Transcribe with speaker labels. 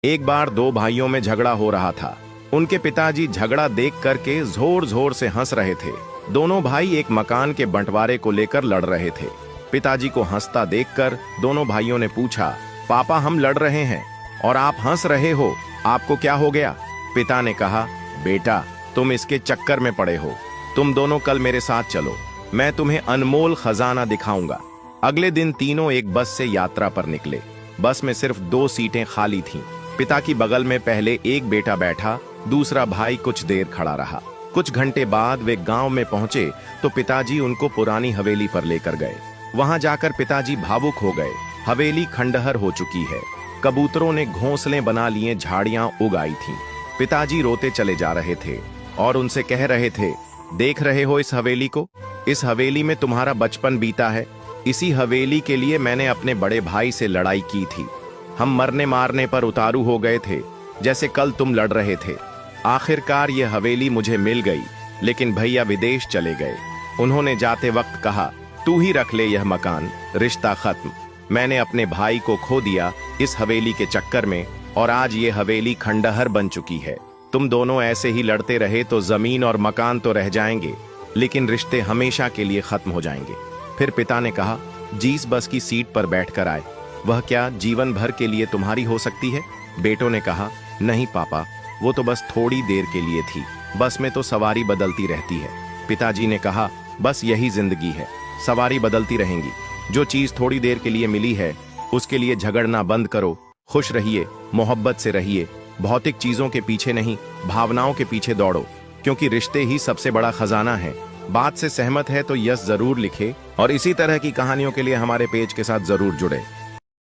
Speaker 1: एक बार दो भाइयों में झगड़ा हो रहा था। उनके पिताजी झगड़ा देख करके जोर जोर से हंस रहे थे। दोनों भाई एक मकान के बंटवारे को लेकर लड़ रहे थे। पिताजी को हंसता देखकर दोनों भाइयों ने पूछा, पापा हम लड़ रहे हैं और आप हंस रहे हो, आपको क्या हो गया? पिता ने कहा, बेटा तुम इसके चक्कर में पड़े हो, तुम दोनों कल मेरे साथ चलो, मैं तुम्हें अनमोल खजाना दिखाऊंगा। अगले दिन तीनों एक बस से यात्रा पर निकले। बस में सिर्फ 2 सीटें खाली थीं। पिता की बगल में पहले एक बेटा बैठा, दूसरा भाई कुछ देर खड़ा रहा। कुछ घंटे बाद वे गांव में पहुंचे तो पिताजी उनको पुरानी हवेली पर लेकर गए। वहां जाकर पिताजी भावुक हो गए। हवेली खंडहर हो चुकी है। कबूतरों ने घोंसले बना लिए, झाड़ियां उग आई थीं। पिताजी रोते चले जा रहे थे और उनसे कह रहे थे, देख रहे हो इस हवेली को? इस हवेली में तुम्हारा बचपन बीता है। इसी हवेली के लिए मैंने अपने बड़े भाई से लड़ाई की थी। हम मरने मारने पर उतारू हो गए थे, जैसे कल तुम लड़ रहे थे। आखिरकार ये हवेली मुझे मिल गई, लेकिन भैया विदेश चले गए। उन्होंने जाते वक्त कहा, तू ही रख ले यह मकान, रिश्ता खत्म। मैंने अपने भाई को खो दिया इस हवेली के चक्कर में, और आज ये हवेली खंडहर बन चुकी है। तुम दोनों ऐसे ही लड़ते रहे तो जमीन और मकान तो रह जाएंगे, लेकिन रिश्ते हमेशा के लिए खत्म हो जाएंगे। फिर पिता ने कहा, जिस बस की सीट पर बैठकर आए, वह क्या जीवन भर के लिए तुम्हारी हो सकती है? बेटों ने कहा, नहीं पापा, वो तो बस थोड़ी देर के लिए थी। बस में तो सवारी बदलती रहती है। पिताजी ने कहा, बस यही जिंदगी है, सवारी बदलती रहेंगी। जो चीज थोड़ी देर के लिए मिली है, उसके लिए झगड़ना बंद करो। खुश रहिए, मोहब्बत से रहिए। भौतिक चीजों के पीछे नहीं, भावनाओं के पीछे दौड़ो, क्योंकि रिश्ते ही सबसे बड़ा खजाना है। बात से सहमत है तो यस जरूर लिखे, और इसी तरह की कहानियों के लिए हमारे पेज के साथ जरूर जुड़े।